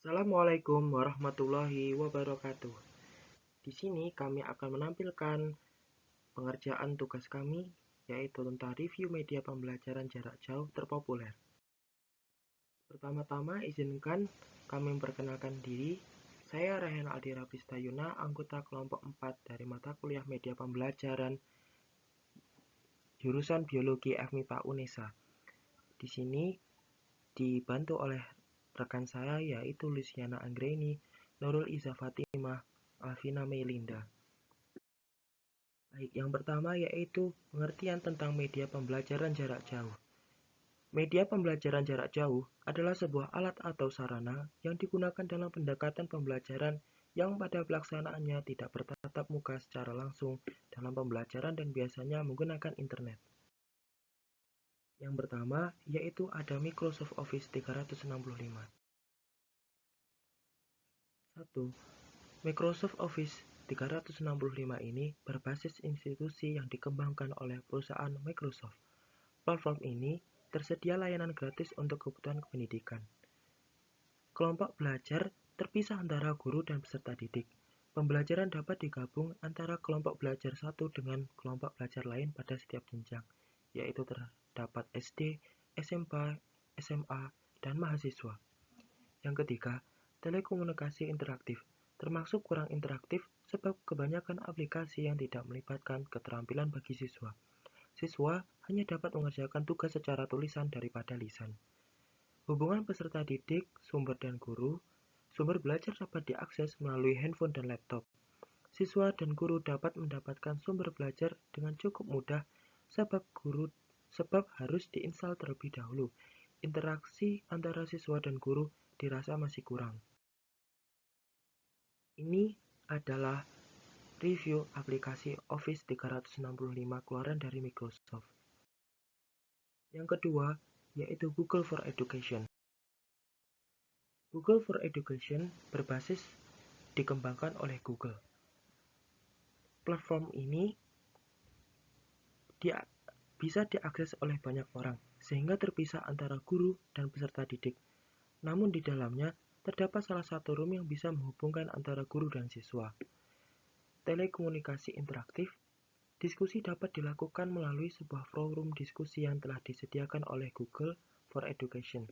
Assalamualaikum warahmatullahi wabarakatuh. Di sini kami akan menampilkan pengerjaan tugas kami, yaitu tentang review media pembelajaran jarak jauh terpopuler. Pertama-tama, izinkan kami memperkenalkan diri. Saya Rayhan Aldira Pistayuna, anggota kelompok 4 dari mata kuliah media pembelajaran jurusan Biologi FMIPA UNESA. Di sini dibantu oleh rekan saya, yaitu Luciana Anggreni, Nurul Iza Fatimah, Alvina Melinda. Baik, yang pertama yaitu pengertian tentang media pembelajaran jarak jauh. Media pembelajaran jarak jauh adalah sebuah alat atau sarana yang digunakan dalam pendekatan pembelajaran yang pada pelaksanaannya tidak bertatap muka secara langsung dalam pembelajaran dan biasanya menggunakan internet. Yang pertama yaitu ada Microsoft Office 365. 1. Microsoft Office 365 ini berbasis institusi yang dikembangkan oleh perusahaan Microsoft. Platform ini tersedia layanan gratis untuk kebutuhan pendidikan. Kelompok belajar terpisah antara guru dan peserta didik. Pembelajaran dapat digabung antara kelompok belajar satu dengan kelompok belajar lain pada setiap jenjang, yaitu terdapat SD, SMP, SMA, dan mahasiswa. Yang ketiga, telekomunikasi interaktif, termasuk kurang interaktif sebab kebanyakan aplikasi yang tidak melibatkan keterampilan bagi siswa. Siswa hanya dapat mengerjakan tugas secara tulisan daripada lisan. Hubungan peserta didik, sumber dan guru. Sumber belajar dapat diakses melalui handphone dan laptop. Siswa dan guru dapat mendapatkan sumber belajar dengan cukup mudah sebab harus diinstal terlebih dahulu. Interaksi antara siswa dan guru dirasa masih kurang. Ini adalah review aplikasi Office 365 keluaran dari Microsoft. Yang kedua, yaitu Google for Education. Google for Education berbasis dikembangkan oleh Google. Platform ini bisa diakses oleh banyak orang, sehingga terpisah antara guru dan peserta didik. Namun di dalamnya terdapat salah satu room yang bisa menghubungkan antara guru dan siswa. Telekomunikasi interaktif. Diskusi dapat dilakukan melalui sebuah forum diskusi yang telah disediakan oleh Google for Education.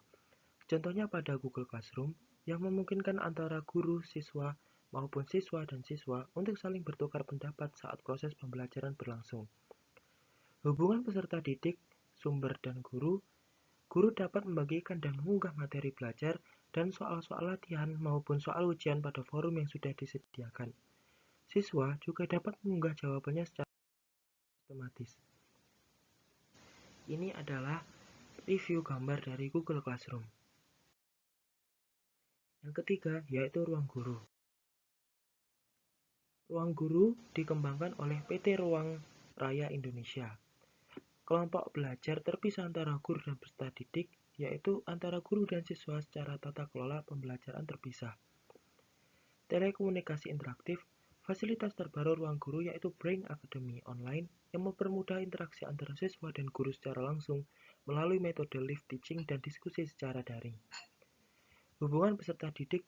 Contohnya pada Google Classroom yang memungkinkan antara guru, siswa, maupun siswa dan siswa untuk saling bertukar pendapat saat proses pembelajaran berlangsung. Hubungan peserta didik, sumber dan guru. Guru dapat membagikan dan mengunggah materi belajar dan soal-soal latihan maupun soal ujian pada forum yang sudah disediakan. Siswa juga dapat mengunggah jawabannya secara otomatis. Ini adalah review gambar dari Google Classroom. Yang ketiga, yaitu ruang guru. Ruang guru dikembangkan oleh PT Ruang Raya Indonesia. Kelompok belajar terpisah antara guru dan peserta didik, yaitu antara guru dan siswa secara tata kelola pembelajaran terpisah. Telekomunikasi interaktif. Fasilitas terbaru ruang guru yaitu Brain Academy Online yang mempermudah interaksi antara siswa dan guru secara langsung melalui metode live teaching dan diskusi secara daring. Hubungan peserta didik,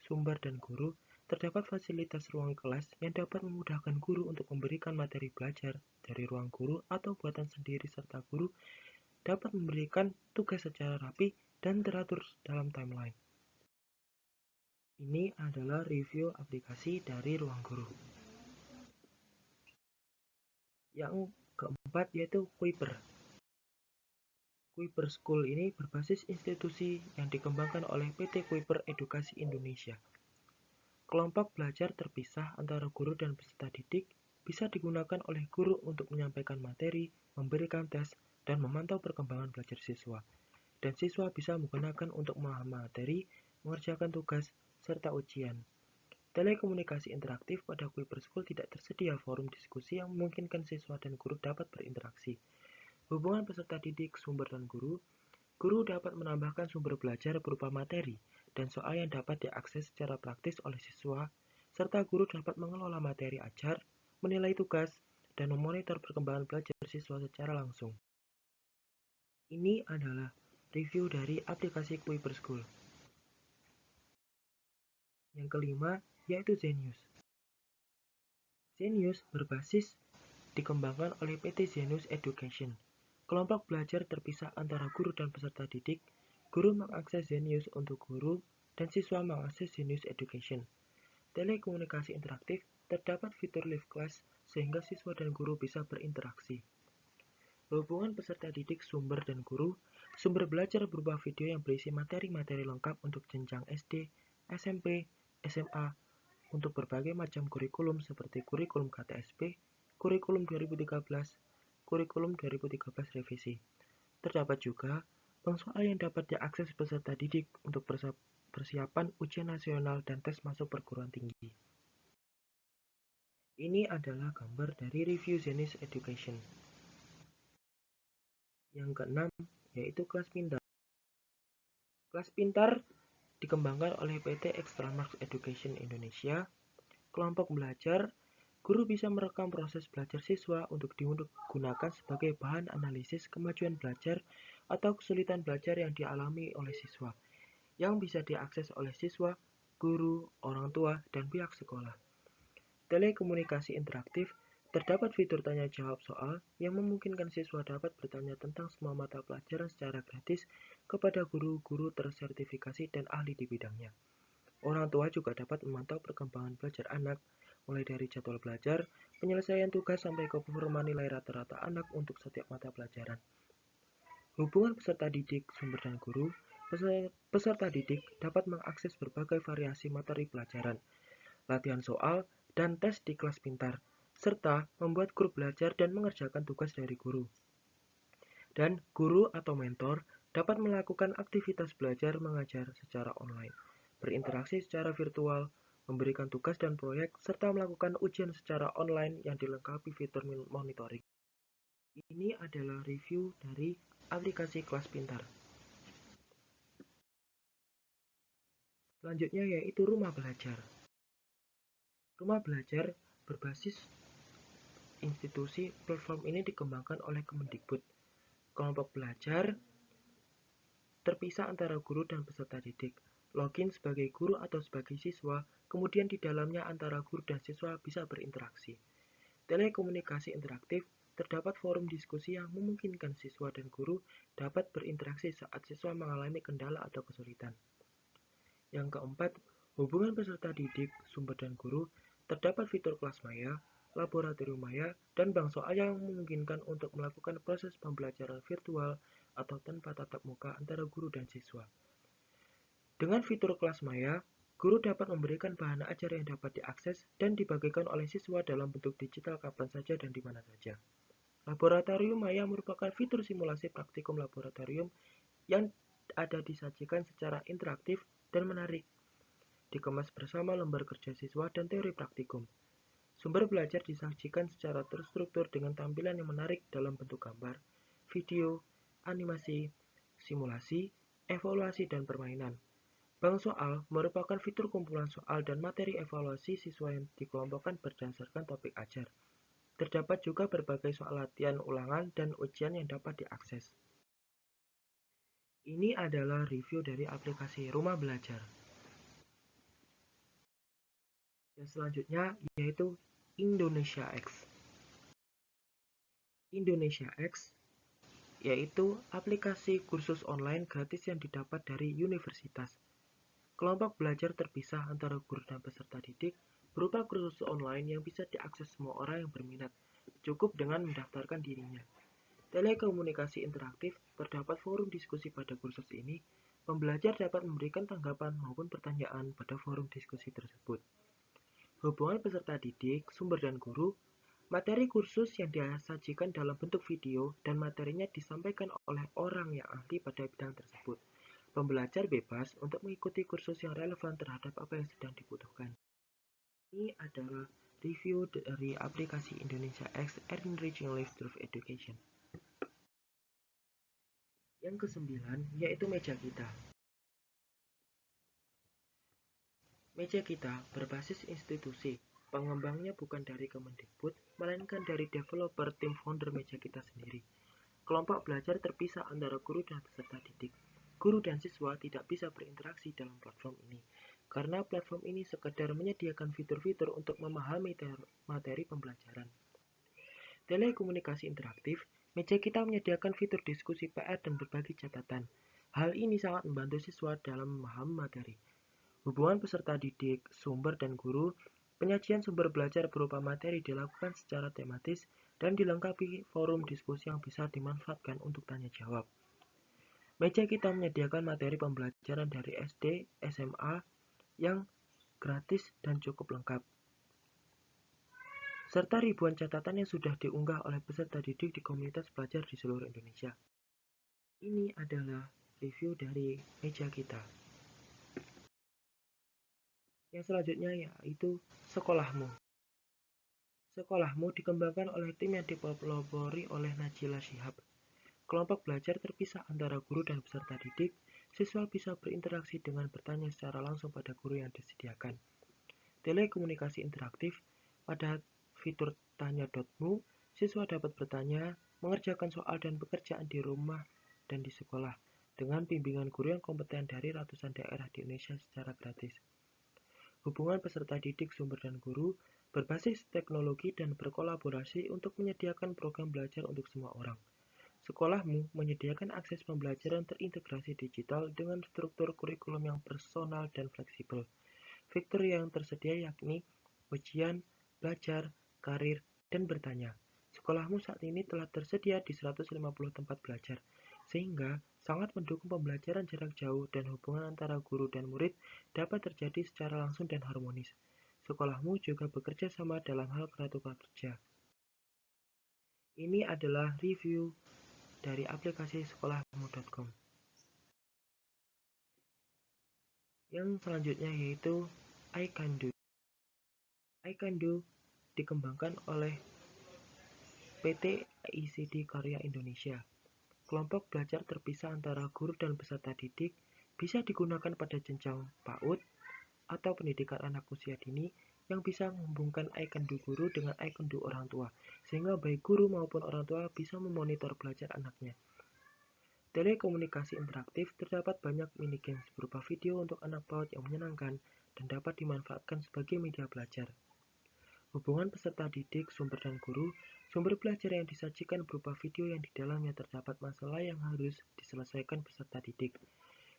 sumber dan guru. Terdapat fasilitas ruang kelas yang dapat memudahkan guru untuk memberikan materi belajar dari ruang guru atau buatan sendiri serta guru dapat memberikan tugas secara rapi dan teratur dalam timeline. Ini adalah review aplikasi dari ruang guru. Yang keempat yaitu Kuiper. Kuiper School ini berbasis institusi yang dikembangkan oleh PT Kuiper Edukasi Indonesia. Kelompok belajar terpisah antara guru dan peserta didik bisa digunakan oleh guru untuk menyampaikan materi, memberikan tes, dan memantau perkembangan belajar siswa. Dan siswa bisa menggunakan untuk memahami materi, mengerjakan tugas, serta ujian. Telekomunikasi interaktif pada Kuiper School tidak tersedia forum diskusi yang memungkinkan siswa dan guru dapat berinteraksi. Hubungan peserta didik, sumber dan guru. Guru dapat menambahkan sumber belajar berupa materi dan soal yang dapat diakses secara praktis oleh siswa, serta guru dapat mengelola materi ajar, menilai tugas, dan memonitor perkembangan belajar siswa secara langsung. Ini adalah review dari aplikasi Kuiper School. Yang kelima, yaitu Zenius. Zenius berbasis dikembangkan oleh PT Zenius Education. Kelompok belajar terpisah antara guru dan peserta didik. Guru mengakses Zenius untuk guru dan siswa mengakses Zenius Education. Telekomunikasi interaktif, terdapat fitur live class sehingga siswa dan guru bisa berinteraksi. Hubungan peserta didik, sumber, dan guru. Sumber belajar berupa video yang berisi materi-materi lengkap untuk jenjang SD, SMP, SMA, untuk berbagai macam kurikulum seperti kurikulum KTSP, kurikulum 2013, kurikulum 2013 revisi. Terdapat juga bank soal yang dapat diakses peserta didik untuk persiapan ujian nasional dan tes masuk perguruan tinggi. Ini adalah gambar dari review Zenius Education. Yang keenam, yaitu kelas pintar. Kelas pintar dikembangkan oleh PT Extramarks Education Indonesia. Kelompok belajar, guru bisa merekam proses belajar siswa untuk digunakan sebagai bahan analisis kemajuan belajar atau kesulitan belajar yang dialami oleh siswa, yang bisa diakses oleh siswa, guru, orang tua, dan pihak sekolah. Telekomunikasi interaktif, terdapat fitur tanya jawab soal yang memungkinkan siswa dapat bertanya tentang semua mata pelajaran secara gratis kepada guru-guru tersertifikasi dan ahli di bidangnya. Orang tua juga dapat memantau perkembangan belajar anak, mulai dari jadwal belajar, penyelesaian tugas sampai ke performa nilai rata-rata anak untuk setiap mata pelajaran. Hubungan peserta didik, sumber dan guru. Peserta didik dapat mengakses berbagai variasi materi pelajaran, latihan soal, dan tes di kelas pintar, serta membuat grup belajar dan mengerjakan tugas dari guru. Dan guru atau mentor dapat melakukan aktivitas belajar mengajar secara online, berinteraksi secara virtual, memberikan tugas dan proyek, serta melakukan ujian secara online yang dilengkapi fitur monitoring. Ini adalah review dari aplikasi kelas pintar. Selanjutnya yaitu rumah belajar. Rumah belajar berbasis institusi. Platform ini dikembangkan oleh Kemendikbud. Kelompok belajar terpisah antara guru dan peserta didik. Login sebagai guru atau sebagai siswa, kemudian di dalamnya antara guru dan siswa bisa berinteraksi. Telekomunikasi interaktif, terdapat forum diskusi yang memungkinkan siswa dan guru dapat berinteraksi saat siswa mengalami kendala atau kesulitan. Yang keempat, hubungan peserta didik, sumber dan guru. Terdapat fitur kelas maya, laboratorium maya, dan bank soal yang memungkinkan untuk melakukan proses pembelajaran virtual atau tanpa tatap muka antara guru dan siswa. Dengan fitur kelas maya, guru dapat memberikan bahan ajar yang dapat diakses dan dibagikan oleh siswa dalam bentuk digital kapan saja dan di mana saja. Laboratorium maya merupakan fitur simulasi praktikum laboratorium yang ada disajikan secara interaktif dan menarik, dikemas bersama lembar kerja siswa dan teori praktikum. Sumber belajar disajikan secara terstruktur dengan tampilan yang menarik dalam bentuk gambar, video, animasi, simulasi, evaluasi, dan permainan. Bank soal merupakan fitur kumpulan soal dan materi evaluasi siswa yang dikelompokkan berdasarkan topik ajar. Terdapat juga berbagai soal latihan ulangan dan ujian yang dapat diakses. Ini adalah review dari aplikasi Rumah Belajar. Yang selanjutnya yaitu Indonesia X. Indonesia X yaitu aplikasi kursus online gratis yang didapat dari universitas. Kelompok belajar terpisah antara guru dan peserta didik berupa kursus online yang bisa diakses semua orang yang berminat, cukup dengan mendaftarkan dirinya. Telekomunikasi interaktif, terdapat forum diskusi pada kursus ini. Pembelajar dapat memberikan tanggapan maupun pertanyaan pada forum diskusi tersebut. Hubungan peserta didik, sumber dan guru. Materi kursus yang disajikan dalam bentuk video dan materinya disampaikan oleh orang yang ahli pada bidang tersebut. Pembelajar bebas untuk mengikuti kursus yang relevan terhadap apa yang sedang dibutuhkan. Ini adalah review dari aplikasi Indonesia X Enriching Life Through Education. Yang kesembilan yaitu meja kita. Meja kita berbasis institusi. Pengembangnya bukan dari Kemendikbud, melainkan dari developer tim founder meja kita sendiri. Kelompok belajar terpisah antara guru dan peserta didik. guru dan siswa tidak bisa berinteraksi dalam platform ini, karena platform ini sekedar menyediakan fitur-fitur untuk memahami materi pembelajaran. Telekomunikasi interaktif, meja kita menyediakan fitur diskusi PR dan berbagi catatan. Hal ini sangat membantu siswa dalam memahami materi. Hubungan peserta didik, sumber, dan guru, penyajian sumber belajar berupa materi dilakukan secara tematis dan dilengkapi forum diskusi yang bisa dimanfaatkan untuk tanya jawab. Meja kita menyediakan materi pembelajaran dari SD, SMA yang gratis dan cukup lengkap, serta ribuan catatan yang sudah diunggah oleh peserta didik di komunitas belajar di seluruh Indonesia. Ini adalah review dari meja kita. Yang selanjutnya yaitu sekolahmu. Sekolahmu dikembangkan oleh tim yang dipelopori oleh Najila Shihab. Kelompok belajar terpisah antara guru dan peserta didik. Siswa bisa berinteraksi dengan bertanya secara langsung pada guru yang disediakan. Telekomunikasi interaktif, pada fitur tanya.mu, siswa dapat bertanya, mengerjakan soal dan pekerjaan di rumah dan di sekolah, dengan bimbingan guru yang kompeten dari ratusan daerah di Indonesia secara gratis. Hubungan peserta didik, sumber, dan guru berbasis teknologi dan berkolaborasi untuk menyediakan program belajar untuk semua orang. Sekolahmu menyediakan akses pembelajaran terintegrasi digital dengan struktur kurikulum yang personal dan fleksibel. Fitur yang tersedia yakni ujian, belajar, karir, dan bertanya. Sekolahmu saat ini telah tersedia di 150 tempat belajar, sehingga sangat mendukung pembelajaran jarak jauh dan hubungan antara guru dan murid dapat terjadi secara langsung dan harmonis. Sekolahmu juga bekerja sama dalam hal pratukar kerja. Ini adalah review dari aplikasi sekolahmu.com. Yang selanjutnya yaitu iCanDo. iCanDo dikembangkan oleh PT ICD Karya Indonesia. Kelompok belajar terpisah antara guru dan peserta didik bisa digunakan pada jenjang PAUD atau pendidikan anak usia dini yang bisa menghubungkan iCanDo guru dengan iCanDo orang tua, sehingga baik guru maupun orang tua bisa memonitor belajar anaknya. Telekomunikasi interaktif, terdapat banyak minigames berupa video untuk anak PAUD yang menyenangkan dan dapat dimanfaatkan sebagai media belajar. Hubungan peserta didik, sumber, dan guru, sumber belajar yang disajikan berupa video yang di dalamnya terdapat masalah yang harus diselesaikan peserta didik.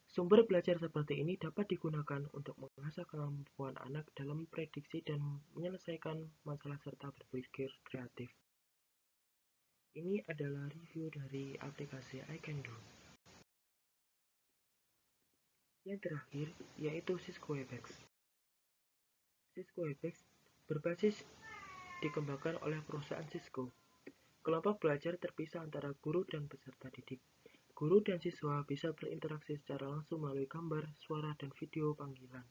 Sumber belajar seperti ini dapat digunakan untuk mengasah kemampuan anak dalam prediksi dan menyelesaikan masalah serta berpikir kreatif. Ini adalah review dari aplikasi iCanDo. Yang terakhir, yaitu Cisco Webex. Cisco Webex berbasis dikembangkan oleh perusahaan Cisco. Kelompok belajar terpisah antara guru dan peserta didik. Guru dan siswa bisa berinteraksi secara langsung melalui gambar, suara, dan video panggilan.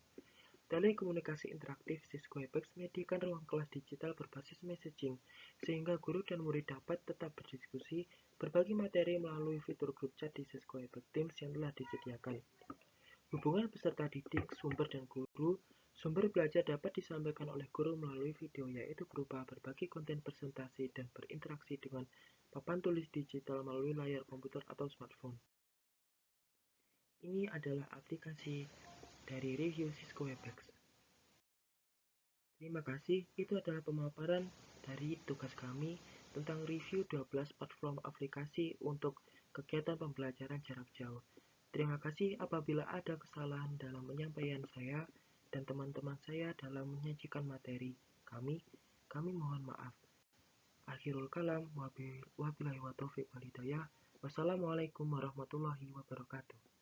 Telekomunikasi interaktif Cisco Webex menyediakan ruang kelas digital berbasis messaging, sehingga guru dan murid dapat tetap berdiskusi, berbagi materi melalui fitur grup chat di Cisco Webex Teams yang telah disediakan. Hubungan peserta didik, sumber, dan guru, sumber belajar dapat disampaikan oleh guru melalui video, yaitu berupa berbagi konten presentasi dan berinteraksi dengan papan tulis digital melalui layar komputer atau smartphone. Ini adalah aplikasi dari review Cisco Webex. Terima kasih, itu adalah pemaparan dari tugas kami tentang review 12 platform aplikasi untuk kegiatan pembelajaran jarak jauh. Terima kasih apabila ada kesalahan dalam penyampaian saya dan teman-teman saya dalam menyajikan materi kami mohon maaf. Akhirul kalam, wabillahi wa taufiq wal hidayah. Wassalamualaikum warahmatullahi wabarakatuh.